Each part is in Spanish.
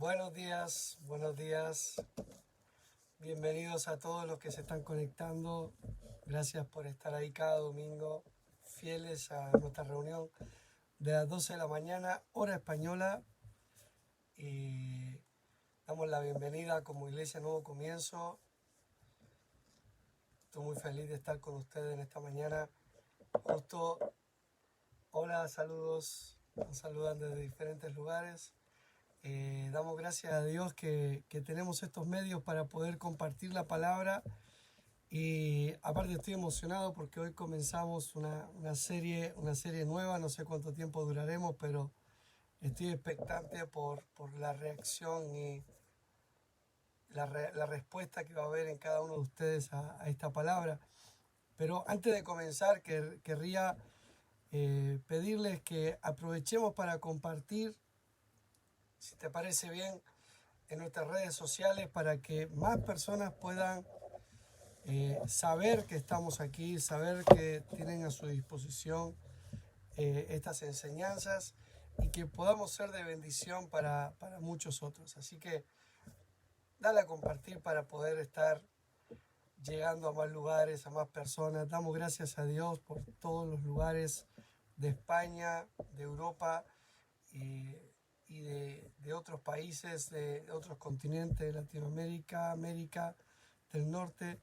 Buenos días, buenos días. Bienvenidos a todos los que se están conectando. Gracias por estar ahí cada domingo, fieles a nuestra reunión de las 12 de la mañana, hora española. Y damos la bienvenida como Iglesia Nuevo Comienzo. Estoy muy feliz de estar con ustedes en esta mañana. Justo, hola, saludos. Nos saludan desde diferentes lugares. Damos gracias a Dios que tenemos estos medios para poder compartir la palabra. Y aparte estoy emocionado porque hoy comenzamos una serie nueva. No sé cuánto tiempo duraremos, pero estoy expectante por la reacción y la respuesta que va a haber en cada uno de ustedes a esta palabra. Pero antes de comenzar, querría pedirles que aprovechemos para compartir, si te parece bien, en nuestras redes sociales para que más personas puedan saber que estamos aquí, saber que tienen a su disposición estas enseñanzas y que podamos ser de bendición para muchos otros. Así que dale a compartir para poder estar llegando a más lugares, a más personas. Damos gracias a Dios por todos los lugares de España, de Europa y de otros países, de otros continentes, de Latinoamérica, América del Norte.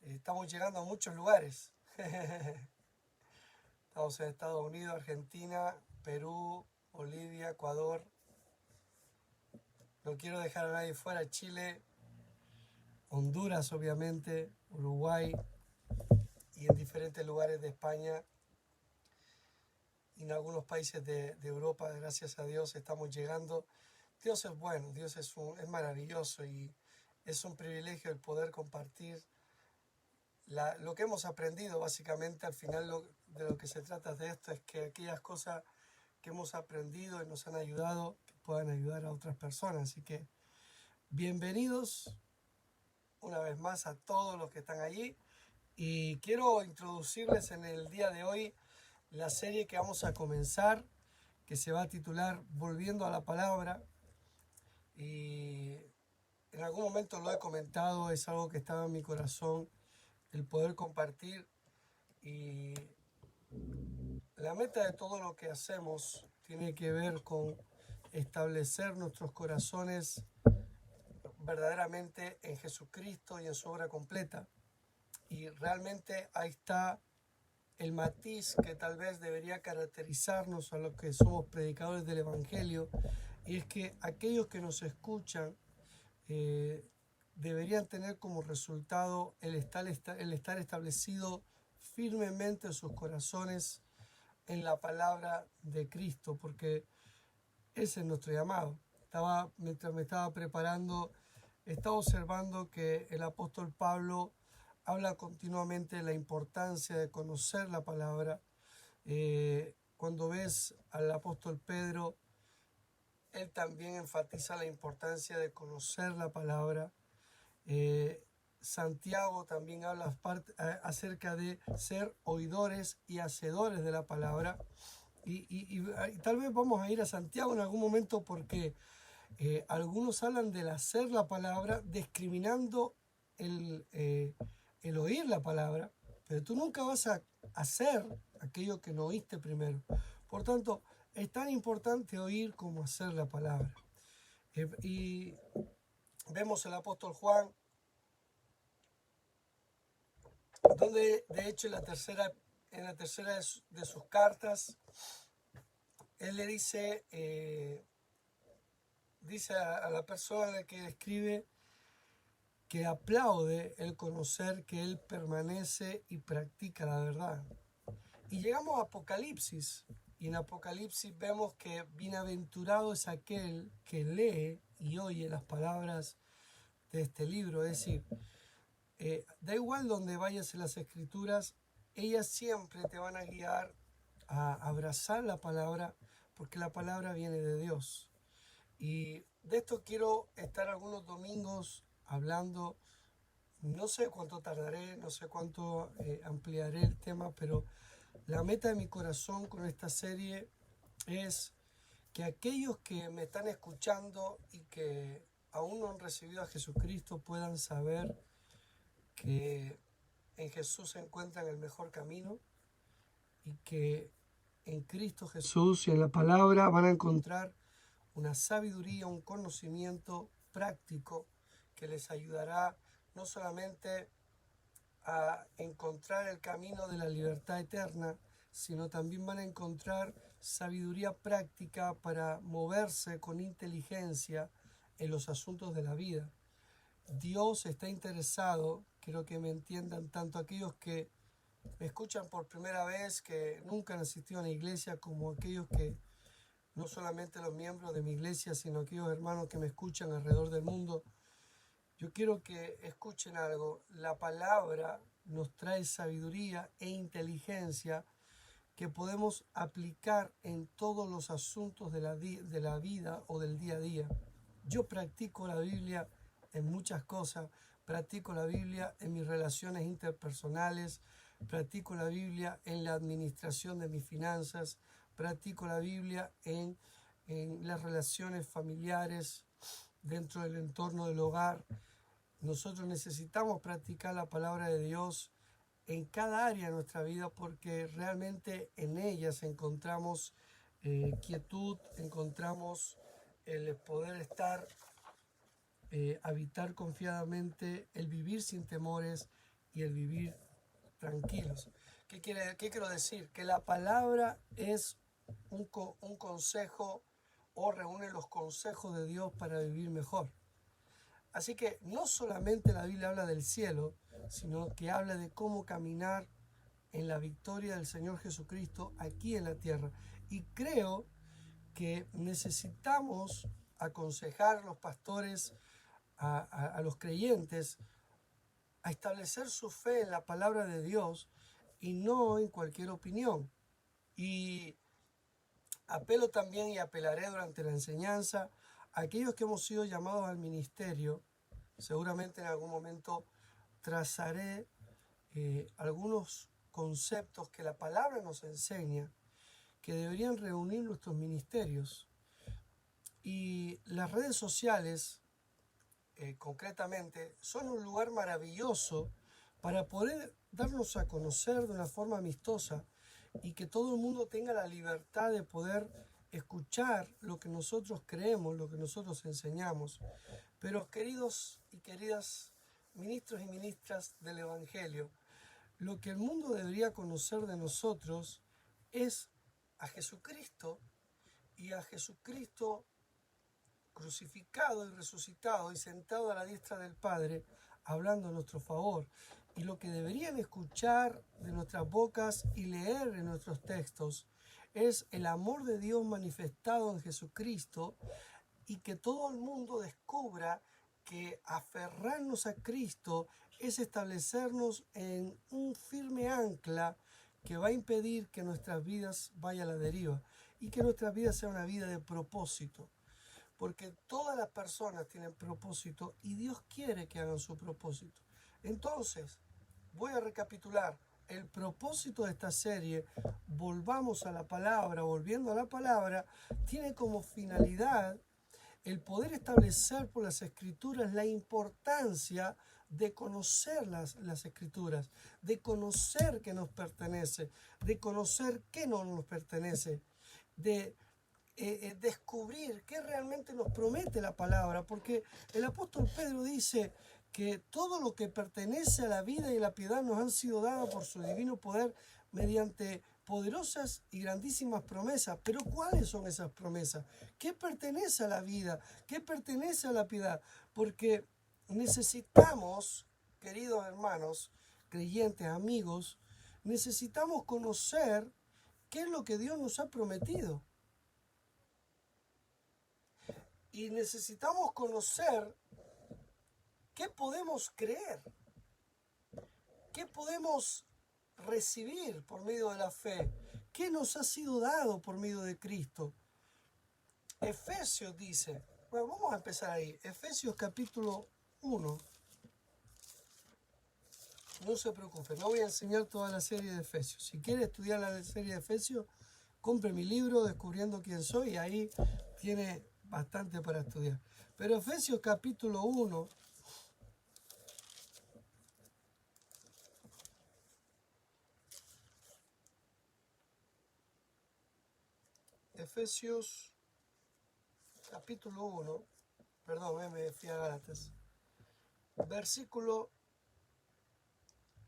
Estamos llegando a muchos lugares. Estamos en Estados Unidos, Argentina, Perú, Bolivia, Ecuador. No quiero dejar a nadie fuera. Chile, Honduras, obviamente, Uruguay y en diferentes lugares de España y en algunos países de Europa. Gracias a Dios estamos llegando. Dios es bueno, Dios es maravilloso y es un privilegio el poder compartir lo que hemos aprendido. Básicamente al final de lo que se trata de esto es que aquellas cosas que hemos aprendido y nos han ayudado, que puedan ayudar a otras personas. Así que bienvenidos una vez más a todos los que están allí y quiero introducirles en el día de hoy la serie que vamos a comenzar, que se va a titular Volviendo a la Palabra. Y en algún momento lo he comentado, es algo que estaba en mi corazón el poder compartir, y la meta de todo lo que hacemos tiene que ver con establecer nuestros corazones verdaderamente en Jesucristo y en su obra completa. Y realmente ahí está el matiz que tal vez debería caracterizarnos a los que somos predicadores del Evangelio, y es que aquellos que nos escuchan deberían tener como resultado el estar establecido firmemente en sus corazones en la palabra de Cristo, porque ese es nuestro llamado. Mientras me estaba preparando, estaba observando que el apóstol Pablo habla continuamente de la importancia de conocer la palabra. Cuando ves al apóstol Pedro, él también enfatiza la importancia de conocer la palabra. Santiago también habla acerca de ser oidores y hacedores de la palabra. Y tal vez vamos a ir a Santiago en algún momento porque algunos hablan del hacer la palabra discriminando el oír la palabra, pero tú nunca vas a hacer aquello que no oíste primero. Por tanto, es tan importante oír como hacer la palabra. Y vemos el apóstol Juan, donde de hecho en la tercera de sus cartas, él le dice a la persona a la que escribe que aplaude el conocer que él permanece y practica la verdad. Y llegamos a Apocalipsis, y en Apocalipsis vemos que bienaventurado es aquel que lee y oye las palabras de este libro. Es decir, da igual donde vayas en las escrituras, ellas siempre te van a guiar a abrazar la palabra, porque la palabra viene de Dios. Y de esto quiero estar algunos domingos hablando. No sé cuánto tardaré, no sé cuánto ampliaré el tema, pero la meta de mi corazón con esta serie es que aquellos que me están escuchando y que aún no han recibido a Jesucristo puedan saber que en Jesús se encuentran el mejor camino y que en Cristo Jesús y en la palabra van a encontrar una sabiduría, un conocimiento práctico que les ayudará no solamente a encontrar el camino de la libertad eterna, sino también van a encontrar sabiduría práctica para moverse con inteligencia en los asuntos de la vida. Dios está interesado, quiero que me entiendan tanto aquellos que me escuchan por primera vez, que nunca han asistido a una iglesia, como aquellos que no solamente los miembros de mi iglesia, sino aquellos hermanos que me escuchan alrededor del mundo. Yo quiero que escuchen algo. La palabra nos trae sabiduría e inteligencia que podemos aplicar en todos los asuntos de la vida o del día a día. Yo practico la Biblia en muchas cosas. Practico la Biblia en mis relaciones interpersonales. Practico la Biblia en la administración de mis finanzas. Practico la Biblia en las relaciones familiares, dentro del entorno del hogar. Nosotros necesitamos practicar la palabra de Dios en cada área de nuestra vida porque realmente en ellas encontramos quietud, encontramos el poder estar, habitar confiadamente, el vivir sin temores y el vivir tranquilos. ¿Qué quiero decir? Que la palabra es un consejo o reúne los consejos de Dios para vivir mejor. Así que no solamente la Biblia habla del cielo, sino que habla de cómo caminar en la victoria del Señor Jesucristo aquí en la tierra. Y creo que necesitamos aconsejar a los pastores, a los creyentes, a establecer su fe en la palabra de Dios y no en cualquier opinión. Y apelo también y apelaré durante la enseñanza a aquellos que hemos sido llamados al ministerio. Seguramente en algún momento trazaré algunos conceptos que la palabra nos enseña que deberían reunir nuestros ministerios. Y las redes sociales, concretamente, son un lugar maravilloso para poder darnos a conocer de una forma amistosa y que todo el mundo tenga la libertad de poder escuchar lo que nosotros creemos, lo que nosotros enseñamos. Pero queridos y queridas ministros y ministras del Evangelio, lo que el mundo debería conocer de nosotros es a Jesucristo y a Jesucristo crucificado y resucitado y sentado a la diestra del Padre, hablando a nuestro favor. Y lo que deberían escuchar de nuestras bocas y leer en nuestros textos es el amor de Dios manifestado en Jesucristo y que todo el mundo descubra que aferrarnos a Cristo es establecernos en un firme ancla que va a impedir que nuestras vidas vayan a la deriva y que nuestras vidas sea una vida de propósito. Porque todas las personas tienen propósito y Dios quiere que hagan su propósito. Entonces, voy a recapitular. El propósito de esta serie, volviendo a la palabra, tiene como finalidad el poder establecer por las Escrituras la importancia de conocer las Escrituras, de conocer qué nos pertenece, de conocer qué no nos pertenece, de descubrir qué realmente nos promete la palabra, porque el apóstol Pedro dice que todo lo que pertenece a la vida y la piedad nos han sido dados por su divino poder mediante poderosas y grandísimas promesas. Pero ¿cuáles son esas promesas? ¿Qué pertenece a la vida? ¿Qué pertenece a la piedad? Porque necesitamos, queridos hermanos, creyentes, amigos, necesitamos conocer qué es lo que Dios nos ha prometido. Y necesitamos conocer qué podemos creer, qué podemos recibir por medio de la fe, qué nos ha sido dado por medio de Cristo. Efesios dice, bueno, vamos a empezar ahí, Efesios capítulo 1. No se preocupe, no voy a enseñar toda la serie de Efesios. Si quiere estudiar la serie de Efesios, compre mi libro Descubriendo quién soy y ahí tiene bastante para estudiar. Pero Efesios capítulo 1, Efesios capítulo 1, perdón, me fui a Gálatas, versículo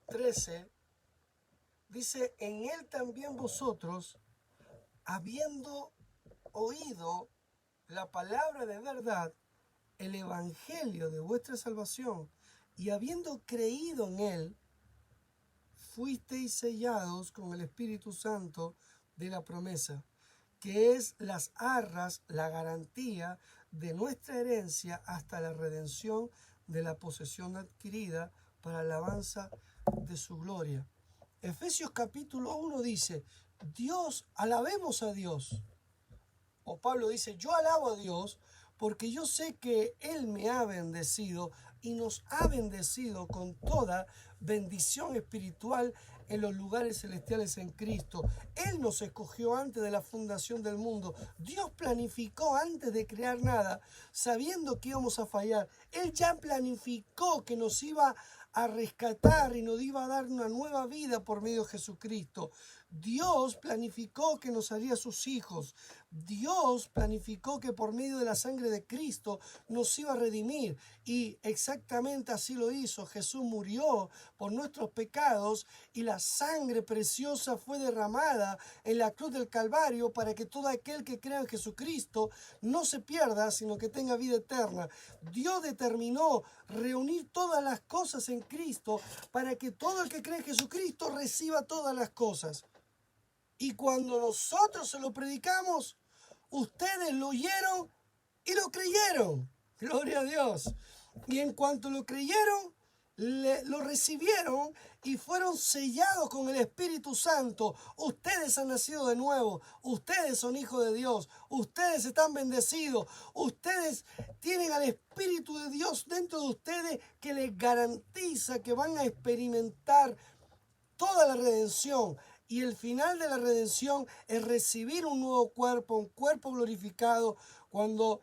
13, dice, en él también vosotros, habiendo oído la palabra de verdad, el evangelio de vuestra salvación, y habiendo creído en él, fuisteis sellados con el Espíritu Santo de la promesa, que es las arras, la garantía de nuestra herencia hasta la redención de la posesión adquirida para alabanza de su gloria. Efesios capítulo 1 dice, Dios, alabemos a Dios. O Pablo dice, yo alabo a Dios porque yo sé que Él me ha bendecido y nos ha bendecido con toda bendición espiritual en los lugares celestiales en Cristo. Él nos escogió antes de la fundación del mundo. Dios planificó antes de crear nada, sabiendo que íbamos a fallar. Él ya planificó que nos iba a rescatar y nos iba a dar una nueva vida por medio de Jesucristo. Dios planificó que nos haría sus hijos. Dios planificó que por medio de la sangre de Cristo nos iba a redimir. Y exactamente así lo hizo. Jesús murió por nuestros pecados y la sangre preciosa fue derramada en la cruz del Calvario para que todo aquel que crea en Jesucristo no se pierda, sino que tenga vida eterna. Dios determinó reunir todas las cosas en Cristo para que todo el que cree en Jesucristo reciba todas las cosas. Y cuando nosotros se lo predicamos, ustedes lo oyeron y lo creyeron. Gloria a Dios. Y en cuanto lo creyeron, lo recibieron y fueron sellados con el Espíritu Santo. Ustedes han nacido de nuevo. Ustedes son hijos de Dios. Ustedes están bendecidos. Ustedes tienen al Espíritu de Dios dentro de ustedes que les garantiza que van a experimentar toda la redención. Y el final de la redención es recibir un nuevo cuerpo, un cuerpo glorificado cuando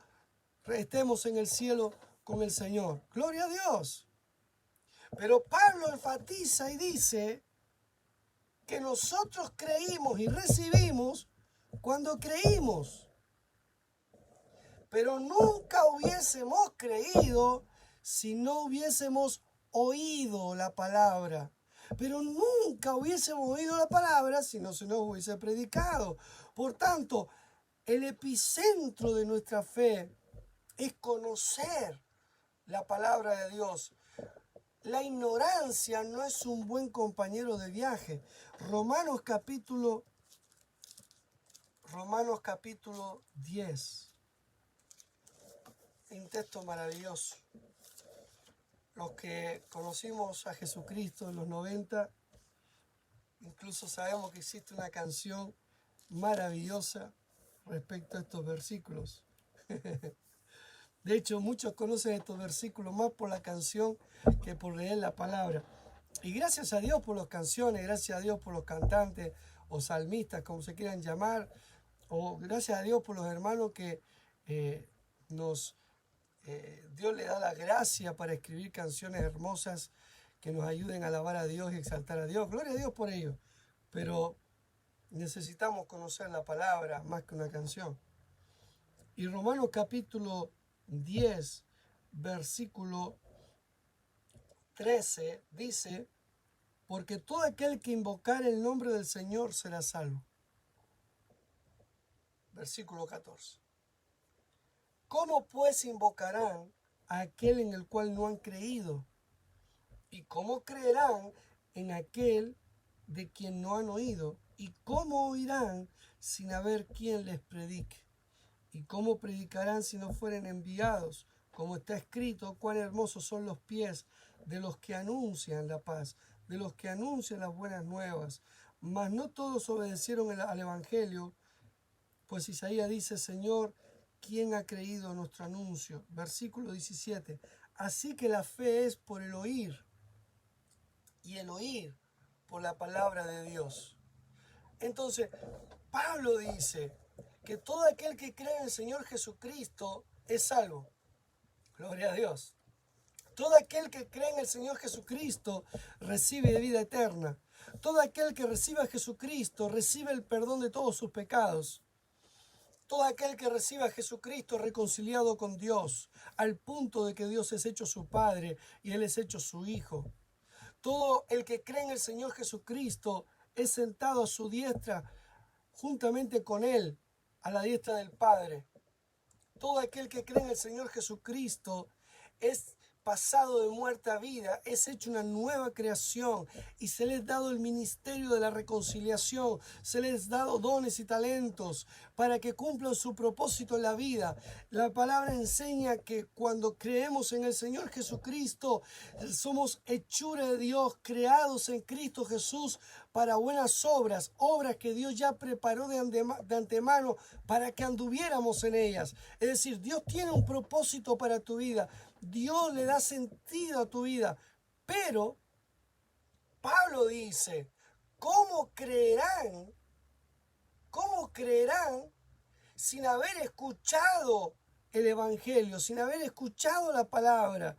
estemos en el cielo con el Señor. Gloria a Dios. Pero Pablo enfatiza y dice que nosotros creímos y recibimos cuando creímos. Pero nunca hubiésemos creído si no hubiésemos oído la palabra. Pero nunca hubiésemos oído la palabra si no se nos hubiese predicado. Por tanto, el epicentro de nuestra fe es conocer la palabra de Dios. La ignorancia no es un buen compañero de viaje. Romanos capítulo 10. Un texto maravilloso. Los que conocimos a Jesucristo en los 90, incluso sabemos que existe una canción maravillosa respecto a estos versículos. De hecho, muchos conocen estos versículos más por la canción que por leer la palabra. Y gracias a Dios por las canciones, gracias a Dios por los cantantes o salmistas, como se quieran llamar, o gracias a Dios por los hermanos que Dios le da la gracia para escribir canciones hermosas que nos ayuden a alabar a Dios y exaltar a Dios. Gloria a Dios por ello. Pero necesitamos conocer la palabra más que una canción. Y Romanos capítulo 10, versículo 13 dice, porque todo aquel que invocare el nombre del Señor será salvo. Versículo 14. ¿Cómo pues invocarán a aquel en el cual no han creído? ¿Y cómo creerán en aquel de quien no han oído? ¿Y cómo oirán sin haber quien les predique? ¿Y cómo predicarán si no fueren enviados? Como está escrito, cuán hermosos son los pies de los que anuncian la paz, de los que anuncian las buenas nuevas. Mas no todos obedecieron al Evangelio, pues Isaías dice, Señor, ¿quién ha creído nuestro anuncio? Versículo 17. Así que la fe es por el oír, y el oír por la palabra de Dios. Entonces, Pablo dice que todo aquel que cree en el Señor Jesucristo es salvo. Gloria a Dios. Todo aquel que cree en el Señor Jesucristo recibe vida eterna. Todo aquel que recibe a Jesucristo recibe el perdón de todos sus pecados. Todo aquel que recibe a Jesucristo reconciliado con Dios, al punto de que Dios es hecho su Padre y Él es hecho su Hijo. Todo el que cree en el Señor Jesucristo es sentado a su diestra juntamente con Él, a la diestra del Padre. Todo aquel que cree en el Señor Jesucristo es pasado de muerte a vida, es hecho una nueva creación y se les ha dado el ministerio de la reconciliación, se les ha dado dones y talentos para que cumplan su propósito en la vida. La palabra enseña que cuando creemos en el Señor Jesucristo, somos hechura de Dios, creados en Cristo Jesús para buenas obras, obras que Dios ya preparó de antemano para que anduviéramos en ellas. Es decir, Dios tiene un propósito para tu vida. Dios le da sentido a tu vida. Pero Pablo dice, ¿cómo creerán? ¿Cómo creerán sin haber escuchado el Evangelio, sin haber escuchado la palabra?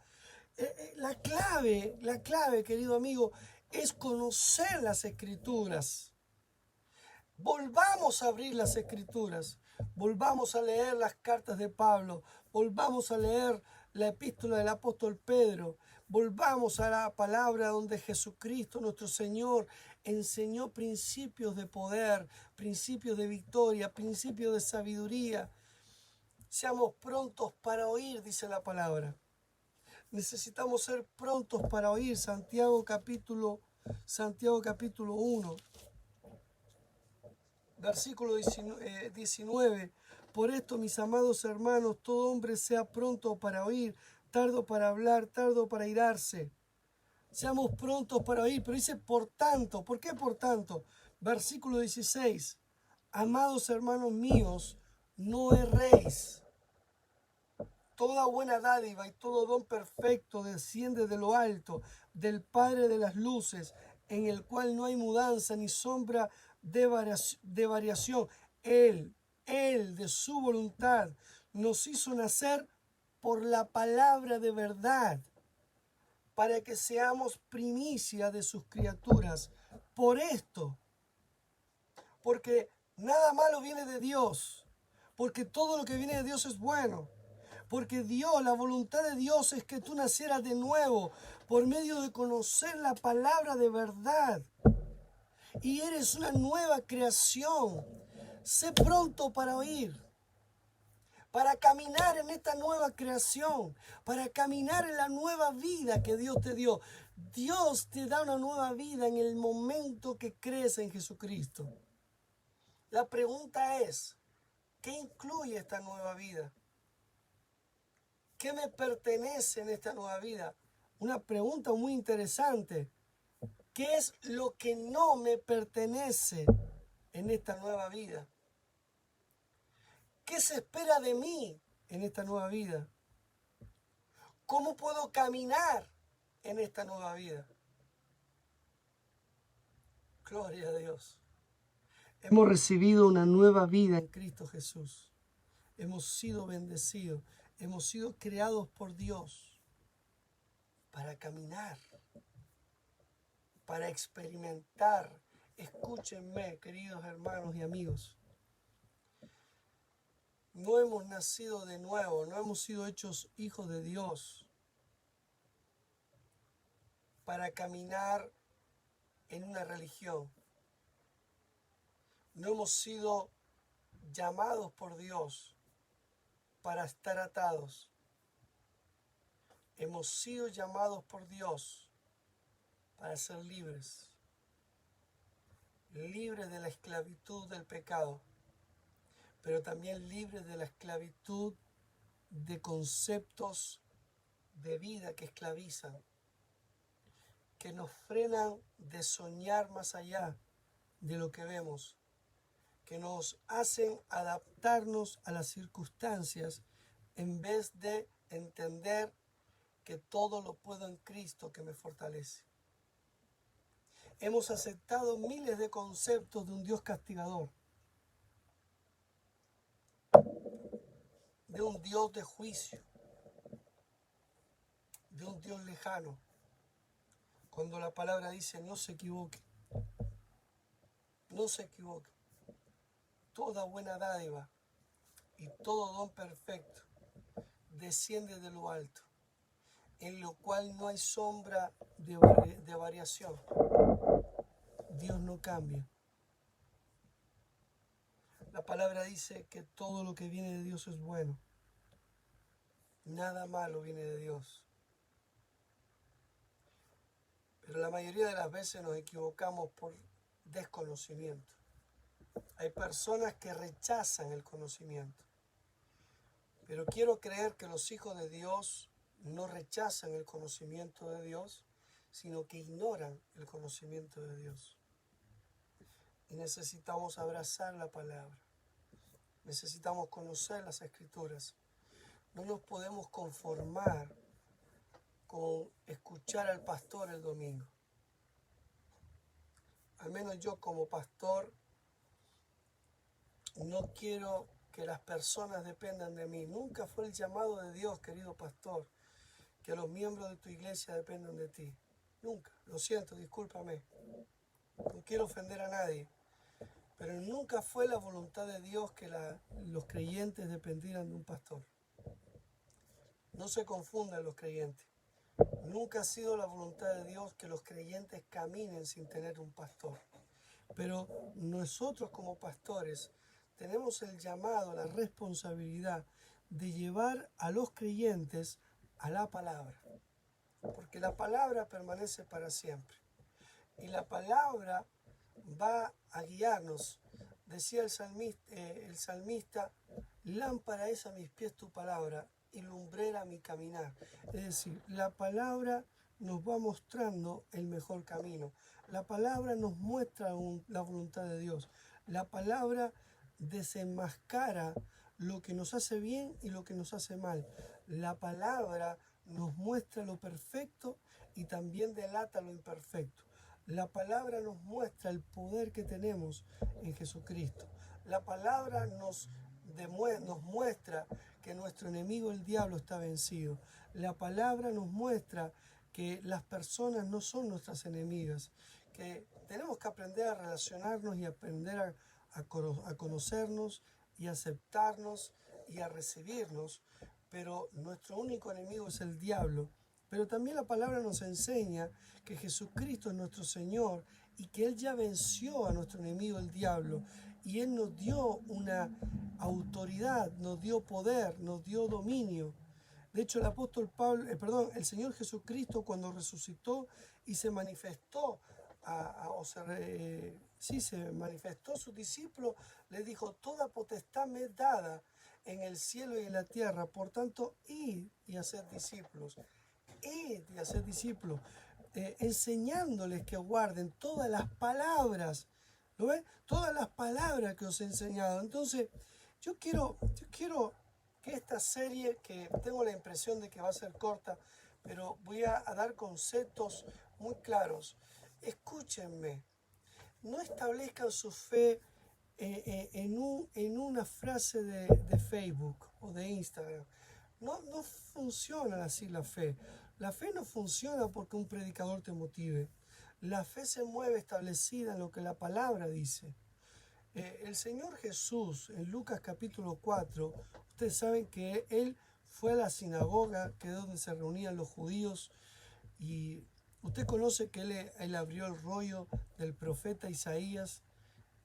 La clave, querido amigo, es conocer las Escrituras. Volvamos a abrir las Escrituras, volvamos a leer las cartas de Pablo, volvamos a leer la epístola del apóstol Pedro, volvamos a la palabra donde Jesucristo, nuestro Señor, enseñó principios de poder, principios de victoria, principios de sabiduría. Seamos prontos para oír, dice la palabra. Necesitamos ser prontos para oír. Santiago capítulo 1. Versículo 19. Por esto, mis amados hermanos, todo hombre sea pronto para oír, tardo para hablar, tardo para irarse. Seamos prontos para oír, pero dice por tanto. ¿Por qué por tanto? Versículo 16. Amados hermanos míos, no erréis. Toda buena dádiva y todo don perfecto desciende de lo alto, del Padre de las luces, en el cual no hay mudanza ni sombra de variación. Él, de su voluntad, nos hizo nacer por la palabra de verdad, para que seamos primicia de sus criaturas. Por esto, porque nada malo viene de Dios, porque todo lo que viene de Dios es bueno. Porque Dios, la voluntad de Dios es que tú nacieras de nuevo por medio de conocer la palabra de verdad. Y eres una nueva creación. Sé pronto para oír, para caminar en esta nueva creación, para caminar en la nueva vida que Dios te dio. Dios te da una nueva vida en el momento que crees en Jesucristo. La pregunta es, ¿qué incluye esta nueva vida? ¿Qué me pertenece en esta nueva vida? Una pregunta muy interesante. ¿Qué es lo que no me pertenece en esta nueva vida? ¿Qué se espera de mí en esta nueva vida? ¿Cómo puedo caminar en esta nueva vida? Gloria a Dios. Hemos recibido una nueva vida en Cristo Jesús. Hemos sido bendecidos. Hemos sido creados por Dios para caminar, para experimentar. Escúchenme, queridos hermanos y amigos. No hemos nacido de nuevo, no hemos sido hechos hijos de Dios para caminar en una religión. No hemos sido llamados por Dios para estar atados. Hemos sido llamados por Dios para ser libres. Libres de la esclavitud del pecado, pero también libres de la esclavitud de conceptos de vida que esclavizan, que nos frenan de soñar más allá de lo que vemos, que nos hacen adaptarnos a las circunstancias en vez de entender que todo lo puedo en Cristo que me fortalece. Hemos aceptado miles de conceptos de un Dios castigador. un Dios de juicio, de un Dios lejano. Cuando la palabra dice no se equivoque, no se equivoque. Toda buena dádiva y todo don perfecto desciende de lo alto, en lo cual no hay sombra de variación. Dios no cambia. La palabra dice que todo lo que viene de Dios es bueno. Nada malo viene de Dios. Pero la mayoría de las veces nos equivocamos por desconocimiento. Hay personas que rechazan el conocimiento. Pero quiero creer que los hijos de Dios no rechazan el conocimiento de Dios, sino que ignoran el conocimiento de Dios. Y necesitamos abrazar la palabra. Necesitamos conocer las Escrituras. No nos podemos conformar con escuchar al pastor el domingo. Al menos yo como pastor no quiero que las personas dependan de mí. Nunca fue el llamado de Dios, querido pastor, que los miembros de tu iglesia dependan de ti. Nunca. Lo siento, discúlpame. No quiero ofender a nadie. Pero nunca fue la voluntad de Dios que los creyentes dependieran de un pastor. No se confundan los creyentes. Nunca ha sido la voluntad de Dios que los creyentes caminen sin tener un pastor. Pero nosotros como pastores tenemos el llamado, la responsabilidad de llevar a los creyentes a la palabra. Porque la palabra permanece para siempre. Y la palabra va a guiarnos. Decía el salmista, lámpara es a mis pies tu palabra y lumbrera mi caminar. Es decir, la palabra nos va mostrando el mejor camino. La palabra nos muestra la voluntad de Dios. La palabra desenmascara lo que nos hace bien y lo que nos hace mal. La palabra nos muestra lo perfecto y también delata lo imperfecto. La palabra nos muestra el poder que tenemos en Jesucristo. La palabra nos muestra que nuestro enemigo, el diablo, está vencido. La palabra nos muestra que las personas no son nuestras enemigas, que tenemos que aprender a relacionarnos y aprender a conocernos y aceptarnos y a recibirnos, pero nuestro único enemigo es el diablo. Pero también la palabra nos enseña que Jesucristo es nuestro Señor y que Él ya venció a nuestro enemigo el diablo y Él nos dio una autoridad, nos dio poder, nos dio dominio. De hecho, el Señor Jesucristo, cuando resucitó y se manifestó se manifestó a sus discípulos, les dijo: toda potestad me es dada en el cielo y en la tierra, por tanto, id y haced discípulos. Id y haced discípulos, enseñándoles que guarden todas las palabras. ¿Lo ven? Todas las palabras que os he enseñado. Entonces, yo quiero que esta serie, que tengo la impresión de que va a ser corta, pero voy a dar conceptos muy claros. Escúchenme, no establezcan su fe en una frase de Facebook o de Instagram. No funciona así la fe. La fe no funciona porque un predicador te motive. La fe se mueve establecida en lo que la palabra dice. El Señor Jesús, en Lucas capítulo 4, ustedes saben que Él fue a la sinagoga, que es donde se reunían los judíos, y usted conoce que él abrió el rollo del profeta Isaías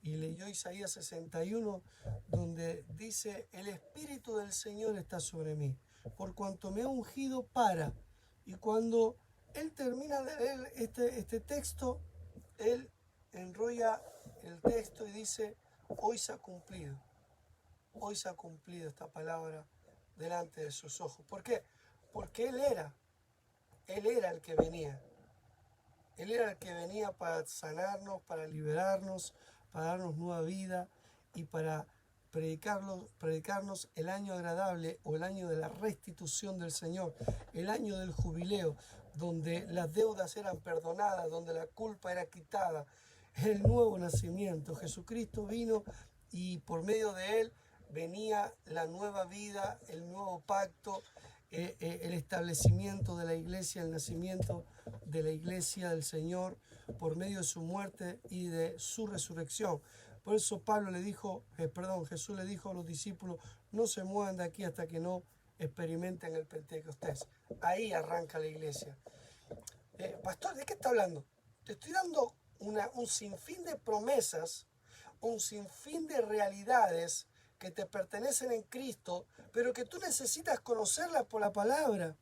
y leyó Isaías 61, donde dice: el Espíritu del Señor está sobre mí, por cuanto me ha ungido para... Y cuando él termina de leer este texto, él enrolla el texto y dice: hoy se ha cumplido esta palabra delante de sus ojos. ¿Por qué? Porque Él era el que venía. Él era el que venía para sanarnos, para liberarnos, para darnos nueva vida y para predicarnos el año agradable o el año de la restitución del Señor, el año del jubileo, donde las deudas eran perdonadas, donde la culpa era quitada, el nuevo nacimiento. Jesucristo vino y por medio de Él venía la nueva vida, el nuevo pacto, el establecimiento de la iglesia, el nacimiento de la iglesia del Señor por medio de su muerte y de su resurrección. Por eso Jesús le dijo a los discípulos, no se muevan de aquí hasta que no experimenten el Pentecostés. Ahí arranca la iglesia. Pastor, ¿de qué está hablando? Te estoy dando un sinfín de promesas, un sinfín de realidades que te pertenecen en Cristo, pero que tú necesitas conocerlas por la palabra.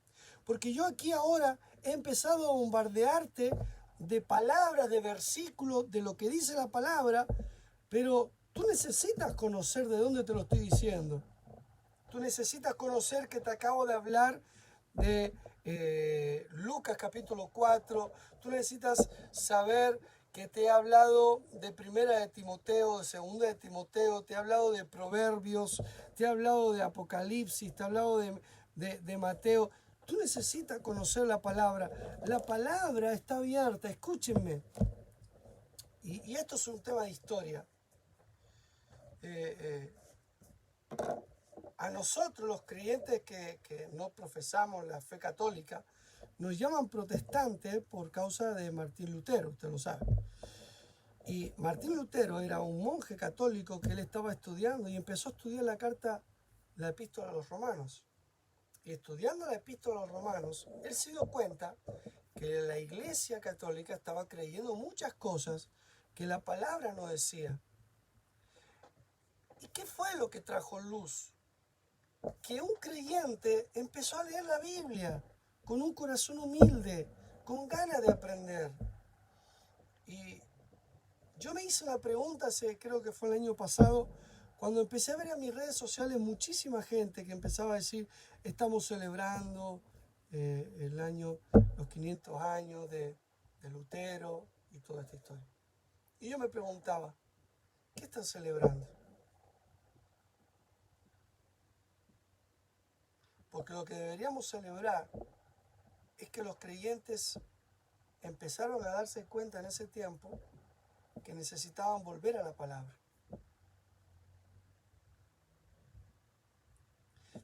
Porque yo aquí ahora he empezado a bombardearte de palabras, de versículos, de lo que dice la palabra, pero tú necesitas conocer de dónde te lo estoy diciendo. Tú necesitas conocer que te acabo de hablar de Lucas capítulo 4. Tú necesitas saber que te he hablado de Primera de Timoteo, de Segunda de Timoteo, te he hablado de Proverbios, te he hablado de Apocalipsis, te he hablado de Mateo. Tú necesitas conocer la palabra. La palabra está abierta, escúchenme. Y esto es un tema de historia. A nosotros los creyentes que no profesamos la fe católica, nos llaman protestantes por causa de Martín Lutero, usted lo sabe. Y Martín Lutero era un monje católico que él estaba estudiando y empezó a estudiar la epístola a los romanos. Y estudiando la epístola a los romanos, él se dio cuenta que la iglesia católica estaba creyendo muchas cosas que la palabra no decía. ¿Y qué fue lo que trajo luz? Que un creyente empezó a leer la Biblia con un corazón humilde, con ganas de aprender. Y yo me hice una pregunta creo que fue el año pasado, cuando empecé a ver en mis redes sociales muchísima gente que empezaba a decir, estamos celebrando los 500 años de Lutero y toda esta historia. Y yo me preguntaba, ¿qué están celebrando? Porque lo que deberíamos celebrar es que los creyentes empezaron a darse cuenta en ese tiempo que necesitaban volver a la palabra.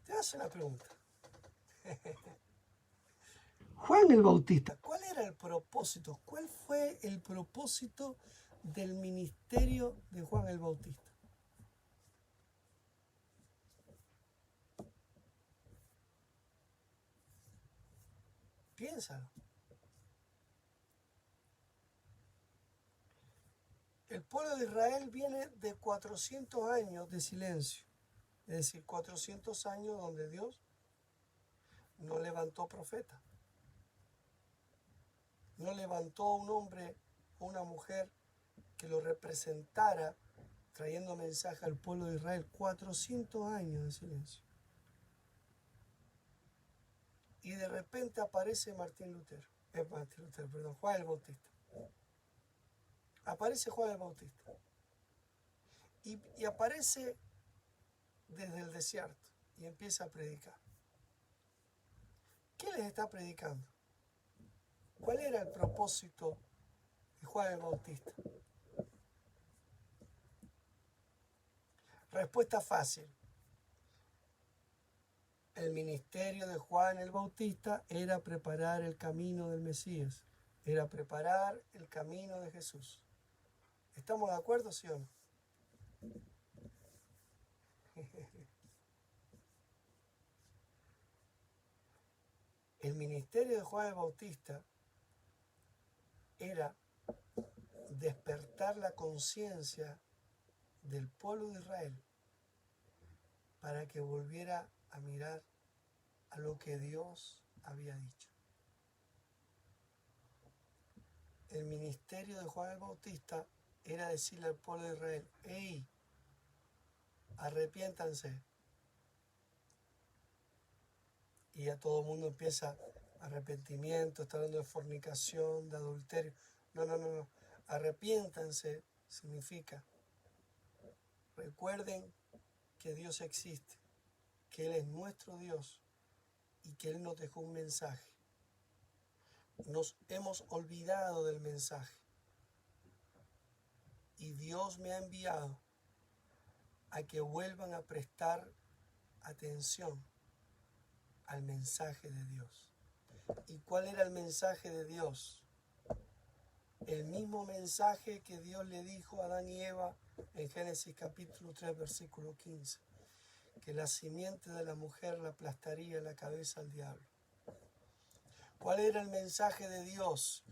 Te voy a hacer una pregunta. Juan el Bautista, ¿cuál era el propósito? ¿Cuál fue el propósito del ministerio de Juan el Bautista? Piénsalo. El pueblo de Israel viene de 400 años de silencio, es decir, 400 años donde Dios no levantó profeta, no levantó un hombre o una mujer que lo representara trayendo mensaje al pueblo de Israel. 400 años de silencio. Y de repente aparece Juan el Bautista. Aparece Juan el Bautista. Y aparece desde el desierto y empieza a predicar. ¿Qué les está predicando? ¿Cuál era el propósito de Juan el Bautista? Respuesta fácil. El ministerio de Juan el Bautista era preparar el camino del Mesías, era preparar el camino de Jesús. ¿Estamos de acuerdo, sí o no? El ministerio de Juan el Bautista era despertar la conciencia del pueblo de Israel para que volviera a mirar a lo que Dios había dicho. El ministerio de Juan el Bautista era decirle al pueblo de Israel, ¡hey! Arrepiéntanse. Y ya todo el mundo empieza arrepentimiento, está hablando de fornicación, de adulterio. No. Arrepiéntanse significa, recuerden que Dios existe, que Él es nuestro Dios y que Él nos dejó un mensaje. Nos hemos olvidado del mensaje. Y Dios me ha enviado a que vuelvan a prestar atención al mensaje de Dios. ¿Y cuál era el mensaje de Dios? El mismo mensaje que Dios le dijo a Adán y Eva en Génesis capítulo 3, versículo 15, que la simiente de la mujer le aplastaría la cabeza al diablo. ¿Cuál era el mensaje de Dios?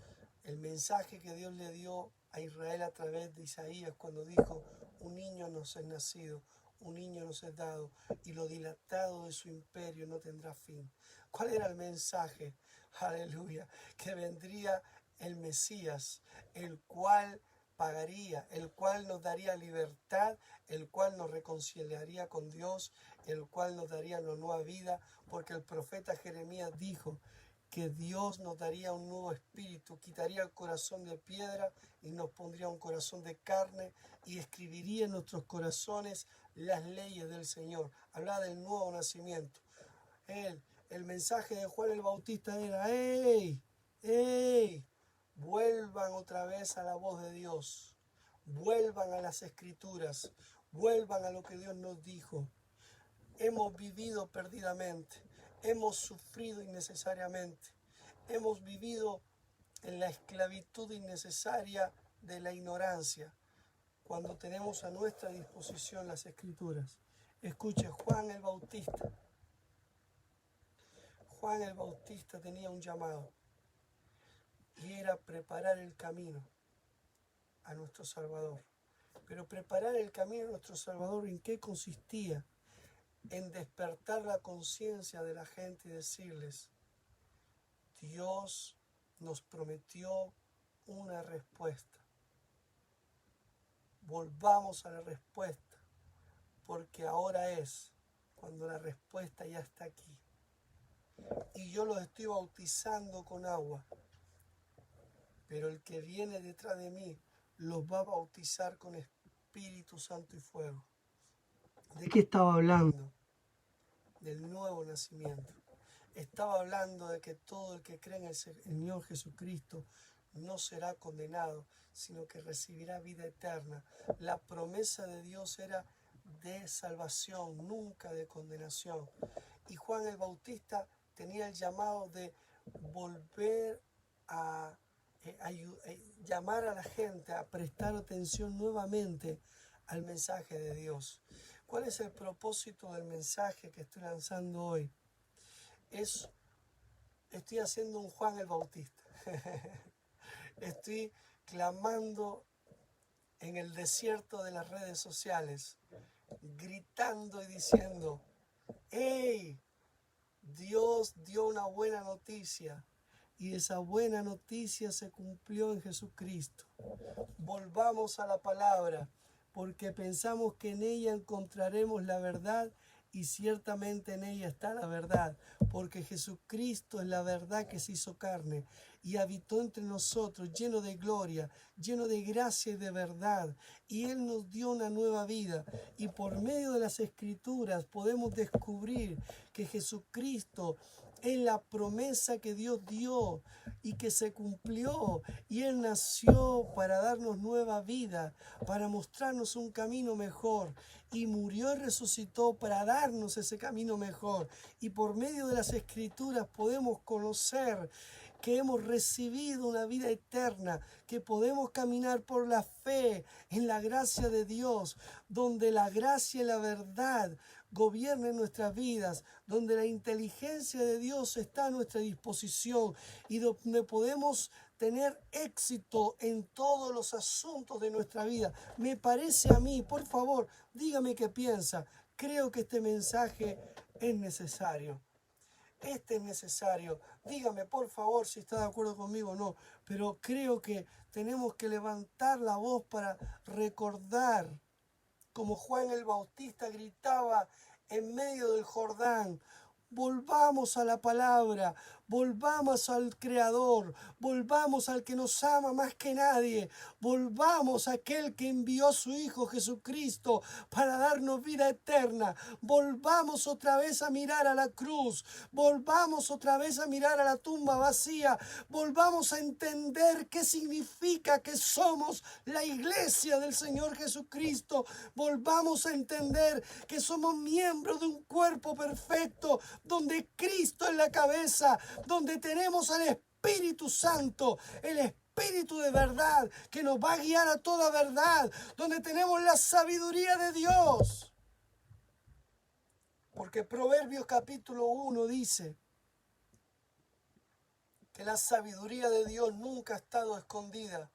El mensaje que Dios le dio a Israel a través de Isaías cuando dijo: un niño nos es nacido, un niño nos es dado, y lo dilatado de su imperio no tendrá fin. ¿Cuál era el mensaje? Aleluya, que vendría el Mesías, el cual pagaría, el cual nos daría libertad, el cual nos reconciliaría con Dios, el cual nos daría una nueva vida, porque el profeta Jeremías dijo que Dios nos daría un nuevo espíritu, quitaría el corazón de piedra y nos pondría un corazón de carne y escribiría en nuestros corazones las leyes del Señor. Hablaba del nuevo nacimiento. El mensaje de Juan el Bautista era: ¡Ey! ¡Ey! Vuelvan otra vez a la voz de Dios, vuelvan a las Escrituras, vuelvan a lo que Dios nos dijo. Hemos vivido perdidamente, hemos sufrido innecesariamente, hemos vivido en la esclavitud innecesaria de la ignorancia, cuando tenemos a nuestra disposición las Escrituras. Escuche, Juan el Bautista tenía un llamado, y era preparar el camino a nuestro Salvador. Pero preparar el camino a nuestro Salvador, ¿en qué consistía? En despertar la conciencia de la gente y decirles: Dios nos prometió una respuesta. Volvamos a la respuesta, porque ahora es cuando la respuesta ya está aquí. Y yo los estoy bautizando con agua, pero el que viene detrás de mí los va a bautizar con Espíritu Santo y fuego. ¿De qué estaba hablando? Del nuevo nacimiento. Estaba hablando de que todo el que cree en el Señor Jesucristo no será condenado, sino que recibirá vida eterna. La promesa de Dios era de salvación, nunca de condenación. Y Juan el Bautista tenía el llamado de volver a llamar a la gente a prestar atención nuevamente al mensaje de Dios. ¿Cuál es el propósito del mensaje que estoy lanzando hoy? Estoy haciendo un Juan el Bautista. Estoy clamando en el desierto de las redes sociales, gritando y diciendo: ¡Hey! Dios dio una buena noticia, y esa buena noticia se cumplió en Jesucristo. Volvamos a la palabra, porque pensamos que en ella encontraremos la verdad, y ciertamente en ella está la verdad, porque Jesucristo es la verdad que se hizo carne y habitó entre nosotros, lleno de gloria, lleno de gracia y de verdad, y Él nos dio una nueva vida, y por medio de las Escrituras podemos descubrir que Jesucristo es la promesa que Dios dio y que se cumplió, y Él nació para darnos nueva vida, para mostrarnos un camino mejor, y murió y resucitó para darnos ese camino mejor. Y por medio de las Escrituras podemos conocer que hemos recibido una vida eterna, que podemos caminar por la fe en la gracia de Dios, donde la gracia y la verdad gobiernen nuestras vidas, donde la inteligencia de Dios está a nuestra disposición y donde podemos tener éxito en todos los asuntos de nuestra vida. Me parece a mí, por favor, dígame qué piensa. Creo que este mensaje es necesario. Este es necesario. Dígame, por favor, si está de acuerdo conmigo o no. Pero creo que tenemos que levantar la voz para recordar, como Juan el Bautista gritaba en medio del Jordán: volvamos a la palabra, volvamos al Creador, volvamos al que nos ama más que nadie, volvamos a aquel que envió a su Hijo Jesucristo para darnos vida eterna, volvamos otra vez a mirar a la cruz, volvamos otra vez a mirar a la tumba vacía, volvamos a entender qué significa que somos la iglesia del Señor Jesucristo, volvamos a entender que somos miembros de un cuerpo perfecto, donde Cristo es la cabeza, donde tenemos al Espíritu Santo, el Espíritu de verdad, que nos va a guiar a toda verdad, donde tenemos la sabiduría de Dios. Porque Proverbios capítulo 1 dice que la sabiduría de Dios nunca ha estado escondida,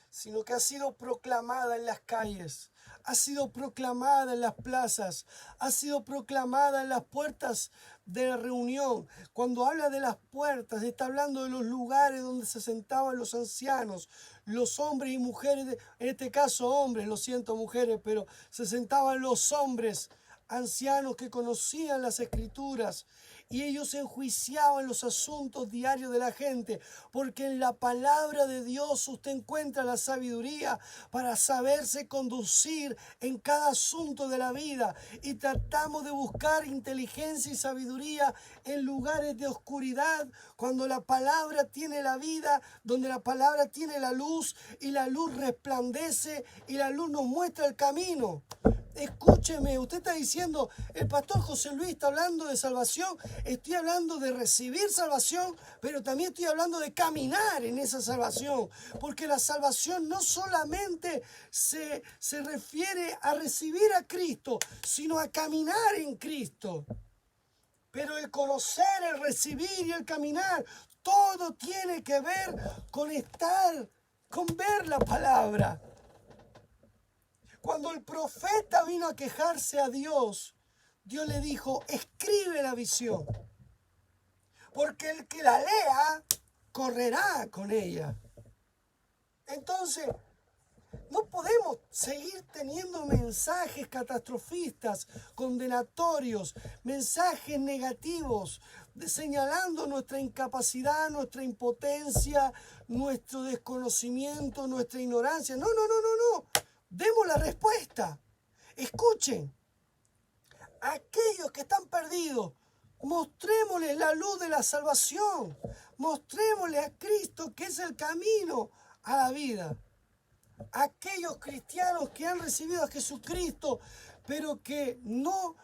sino que ha sido proclamada en las calles, ha sido proclamada en las plazas, ha sido proclamada en las puertas de la reunión. Cuando habla de las puertas, está hablando de los lugares donde se sentaban los ancianos, los hombres y mujeres, en este caso hombres, lo siento mujeres, pero se sentaban los hombres ancianos que conocían las escrituras, y ellos enjuiciaban los asuntos diarios de la gente, porque en la palabra de Dios usted encuentra la sabiduría para saberse conducir en cada asunto de la vida, y tratamos de buscar inteligencia y sabiduría en lugares de oscuridad, cuando la palabra tiene la vida, donde la palabra tiene la luz, y la luz resplandece y la luz nos muestra el camino. Escúcheme, usted está diciendo, el pastor José Luis está hablando de salvación. Estoy hablando de recibir salvación, pero también estoy hablando de caminar en esa salvación. Porque la salvación no solamente se refiere a recibir a Cristo, sino a caminar en Cristo. Pero el conocer, el recibir y el caminar, todo tiene que ver con estar, con ver la palabra. Cuando el profeta vino a quejarse a Dios, Dios le dijo, escribe la visión, porque el que la lea correrá con ella. Entonces, no podemos seguir teniendo mensajes catastrofistas, condenatorios, mensajes negativos, señalando nuestra incapacidad, nuestra impotencia, nuestro desconocimiento, nuestra ignorancia. No. Demos la respuesta. Escuchen. Aquellos que están perdidos, mostrémosles la luz de la salvación. Mostrémosle a Cristo que es el camino a la vida. Aquellos cristianos que han recibido a Jesucristo, pero que no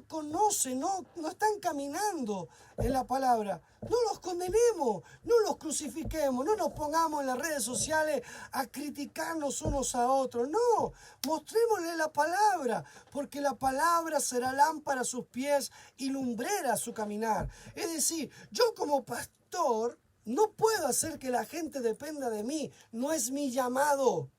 conocen, no están caminando en la palabra. No los condenemos, no los crucifiquemos, no nos pongamos en las redes sociales a criticarnos unos a otros. No, mostrémosle la palabra, porque la palabra será lámpara a sus pies y lumbrera a su caminar. Es decir, yo como pastor no puedo hacer que la gente dependa de mí, no es mi llamado.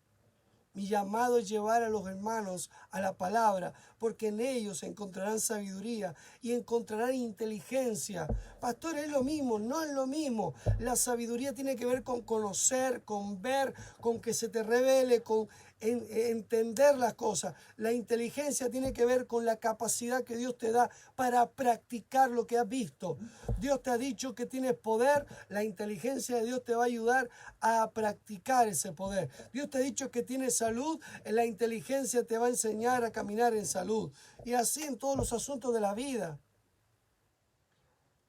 Mi llamado es llevar a los hermanos a la palabra, porque en ellos encontrarán sabiduría y encontrarán inteligencia. Pastor, es lo mismo, no es lo mismo. La sabiduría tiene que ver con conocer, con ver, con que se te revele, con entender las cosas. La inteligencia tiene que ver con la capacidad que Dios te da para practicar lo que has visto. Dios te ha dicho que tienes poder, la inteligencia de Dios te va a ayudar a practicar ese poder. Dios te ha dicho que tienes salud, la inteligencia te va a enseñar a caminar en salud. Y así en todos los asuntos de la vida.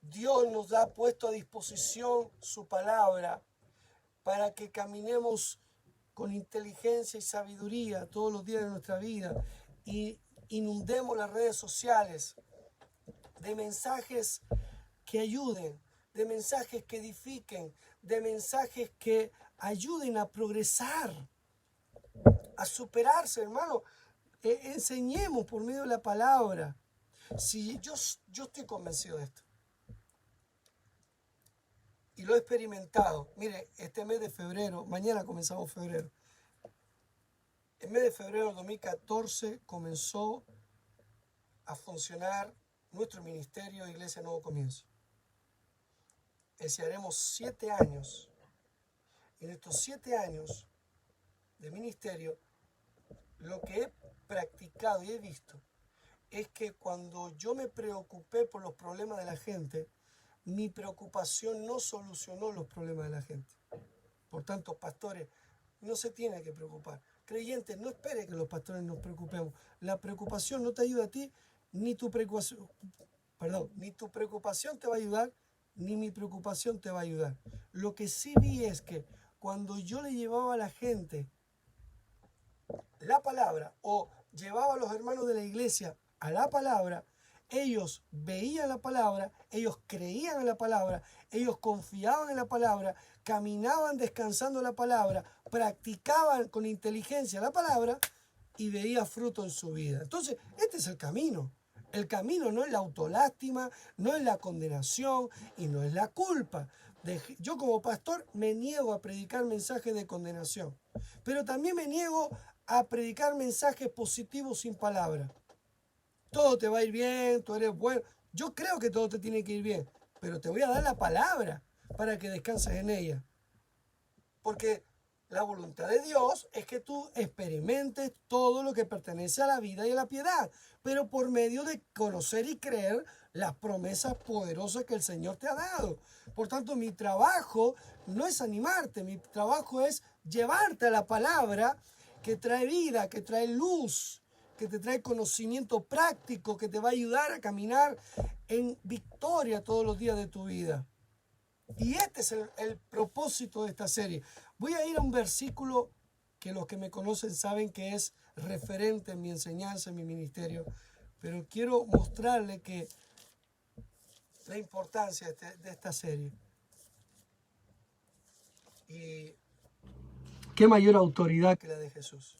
Dios nos ha puesto a disposición su palabra para que caminemos con inteligencia y sabiduría todos los días de nuestra vida y inundemos las redes sociales de mensajes que ayuden, de mensajes que edifiquen, de mensajes que ayuden a progresar, a superarse, hermano. Enseñemos por medio de la palabra. Si yo estoy convencido de esto y lo he experimentado. Mire, este mes de febrero, mañana comenzamos febrero. El mes de febrero del 2014 comenzó a funcionar nuestro ministerio Iglesia Nuevo Comienzo. Haremos 7 años. En estos 7 años de ministerio, lo que he practicado y he visto es que cuando yo me preocupé por los problemas de la gente, mi preocupación no solucionó los problemas de la gente. Por tanto, pastores, no se tienen que preocupar. Creyentes, no espere que los pastores nos preocupemos. La preocupación no te ayuda a ti, ni tu preocupación, ni tu preocupación te va a ayudar, ni mi preocupación te va a ayudar. Lo que sí vi es que cuando yo le llevaba a la gente la palabra o llevaba a los hermanos de la iglesia a la palabra, ellos veían la palabra, ellos creían en la palabra, ellos confiaban en la palabra, caminaban descansando la palabra, practicaban con inteligencia la palabra y veía fruto en su vida. Entonces, este es el camino. El camino no es la autolástima, no es la condenación y no es la culpa. Yo como pastor me niego a predicar mensajes de condenación, pero también me niego a predicar mensajes positivos sin palabra. Todo te va a ir bien, tú eres bueno. Yo creo que todo te tiene que ir bien, pero te voy a dar la palabra para que descanses en ella. Porque la voluntad de Dios es que tú experimentes todo lo que pertenece a la vida y a la piedad, pero por medio de conocer y creer las promesas poderosas que el Señor te ha dado. Por tanto, mi trabajo no es animarte, mi trabajo es llevarte a la palabra que trae vida, que trae luz, que te trae conocimiento práctico, que te va a ayudar a caminar en victoria todos los días de tu vida. Y este es el propósito de esta serie. Voy a ir a un versículo que los que me conocen saben que es referente en mi enseñanza, en mi ministerio, pero quiero mostrarle que la importancia de esta serie. Y qué mayor autoridad que la de Jesús.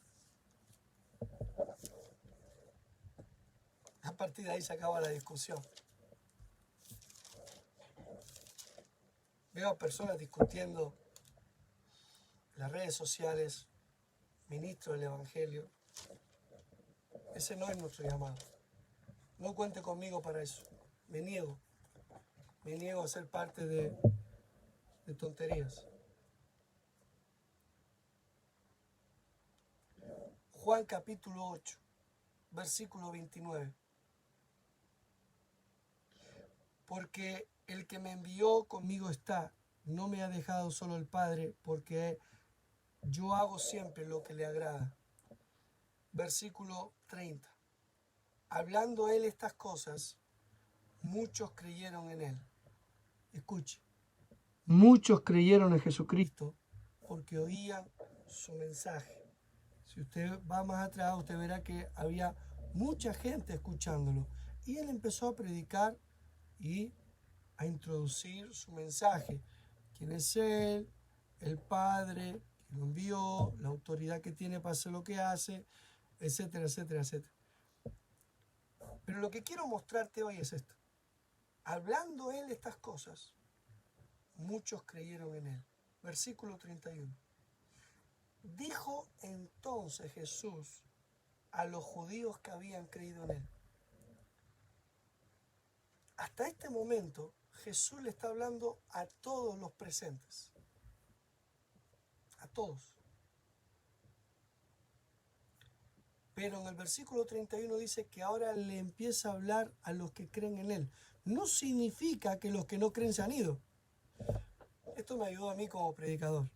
A partir de ahí se acaba la discusión. Veo a personas discutiendo en las redes sociales, ministros del Evangelio. Ese no es nuestro llamado. No cuente conmigo para eso. Me niego. Me niego a ser parte de tonterías. Juan capítulo 8, versículo 29. Porque el que me envió conmigo está, no me ha dejado solo el Padre, porque yo hago siempre lo que le agrada. Versículo 30. Hablando él estas cosas, muchos creyeron en él. Escuche, muchos creyeron en Jesucristo porque oían su mensaje. Si usted va más atrás, usted verá que había mucha gente escuchándolo. Y él empezó a predicar y a introducir su mensaje. ¿Quién es él? El Padre que lo envió, la autoridad que tiene para hacer lo que hace, etcétera, etcétera, etcétera. Pero lo que quiero mostrarte hoy es esto. Hablando él estas cosas, muchos creyeron en él. Versículo 31. Dijo entonces Jesús a los judíos que habían creído en él. Hasta este momento, Jesús le está hablando a todos los presentes. A todos. Pero en el versículo 31 dice que ahora le empieza a hablar a los que creen en él. No significa que los que no creen se han ido. Esto me ayudó a mí como predicador.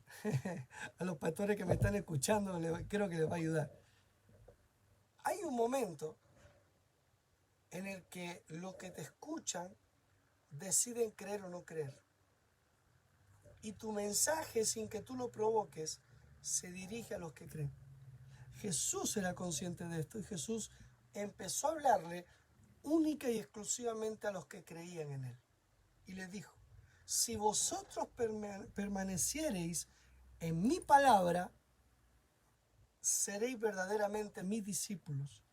A los pastores que me están escuchando, creo que les va a ayudar. Hay un momento en el que los que te escuchan deciden creer o no creer. Y tu mensaje, sin que tú lo provoques, se dirige a los que creen. Jesús era consciente de esto y Jesús empezó a hablarle única y exclusivamente a los que creían en él. Y les dijo, si vosotros permaneciereis en mi palabra, seréis verdaderamente mis discípulos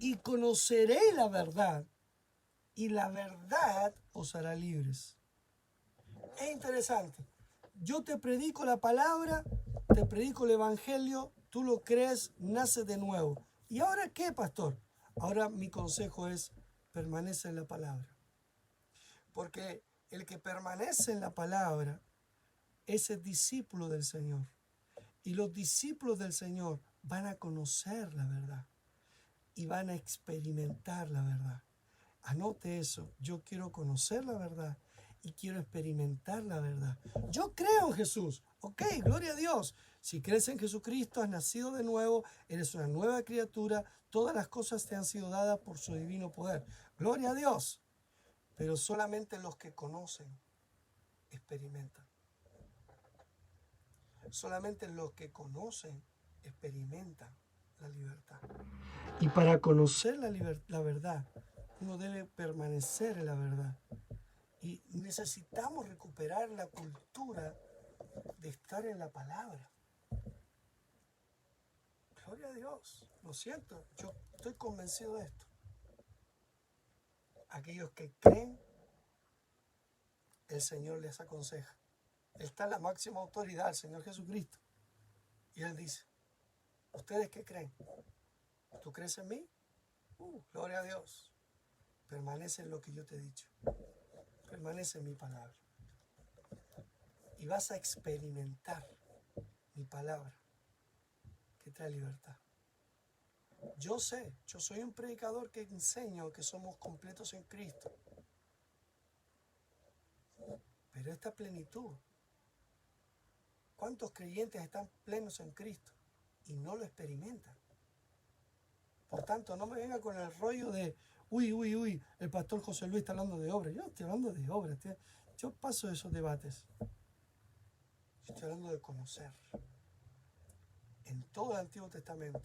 y conoceréis la verdad y la verdad os hará libres. Es interesante. Yo te predico la palabra, te predico el evangelio, tú lo crees, naces de nuevo. ¿Y ahora qué, pastor? Ahora mi consejo es, permanece en la palabra. Porque el que permanece en la palabra es el discípulo del Señor. Y los discípulos del Señor van a conocer la verdad y van a experimentar la verdad. Anote eso, yo quiero conocer la verdad y quiero experimentar la verdad. Yo creo en Jesús. Ok, gloria a Dios. Si crees en Jesucristo, has nacido de nuevo, eres una nueva criatura, todas las cosas te han sido dadas por su divino poder. Gloria a Dios. Pero solamente los que conocen experimentan. Solamente los que conocen experimentan la libertad. Y para conocer la verdad, uno debe permanecer en la verdad. Y necesitamos recuperar la cultura de estar en la palabra. Gloria a Dios. Lo siento, yo estoy convencido de esto. Aquellos que creen, el Señor les aconseja. Él está en la máxima autoridad, el Señor Jesucristo. Y Él dice, ¿ustedes qué creen? ¿Tú crees en mí? Gloria a Dios. Permanece en lo que yo te he dicho. Permanece en mi palabra. Y vas a experimentar mi palabra que trae libertad. Yo sé, yo soy un predicador que enseño que somos completos en Cristo. Pero esta plenitud, ¿cuántos creyentes están plenos en Cristo y no lo experimentan? Por tanto, no me venga con el rollo de, uy, el pastor José Luis está hablando de obra. Yo no estoy hablando de obra, yo paso esos debates. Yo estoy hablando de conocer. En todo el Antiguo Testamento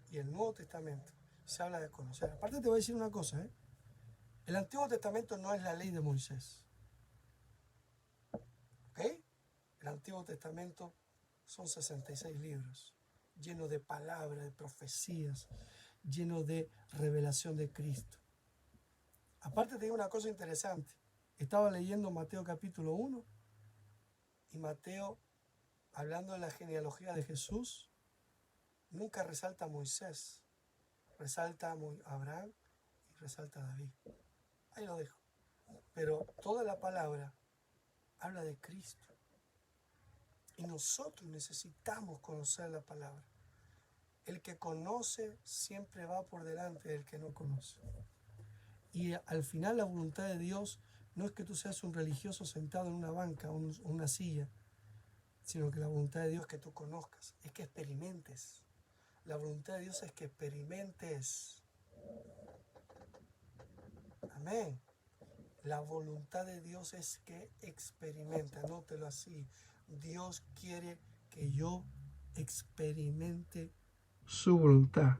y el Nuevo Testamento se habla de conocer. Aparte te voy a decir una cosa, el Antiguo Testamento no es la ley de Moisés. ¿Ok? El Antiguo Testamento son 66 libros, llenos de palabras, de profecías, llenos de revelación de Cristo. Aparte te digo una cosa interesante. Estaba leyendo Mateo capítulo 1 y Mateo, hablando de la genealogía de Jesús, nunca resalta a Moisés, resalta a Abraham y resalta a David. Ahí lo dejo. Pero toda la palabra habla de Cristo. Y nosotros necesitamos conocer la palabra. El que conoce siempre va por delante del que no conoce. Y al final la voluntad de Dios no es que tú seas un religioso sentado en una banca o una silla, sino que la voluntad de Dios es que tú conozcas, es que experimentes. La voluntad de Dios es que experimentes. Amén. La voluntad de Dios es que experimente. Anótelo así. Dios quiere que yo experimente su voluntad.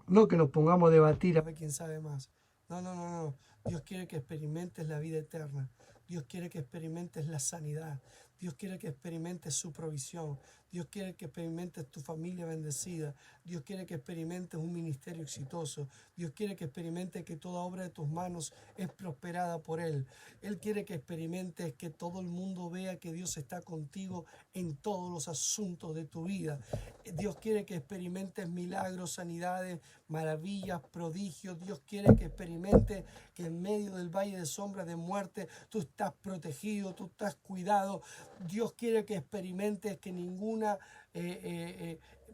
No que nos pongamos a debatir a ver quién sabe más. No. Dios quiere que experimentes la vida eterna. Dios quiere que experimentes la sanidad. Dios quiere que experimentes su provisión. Dios quiere que experimentes tu familia bendecida. Dios quiere que experimentes un ministerio exitoso. Dios quiere que experimentes que toda obra de tus manos es prosperada por Él. Él quiere que experimentes que todo el mundo vea que Dios está contigo en todos los asuntos de tu vida. Dios quiere que experimentes milagros, sanidades, maravillas, prodigios. Dios quiere que experimentes que en medio del valle de sombra de muerte tú estás protegido, tú estás cuidado. Dios quiere que experimentes que ninguna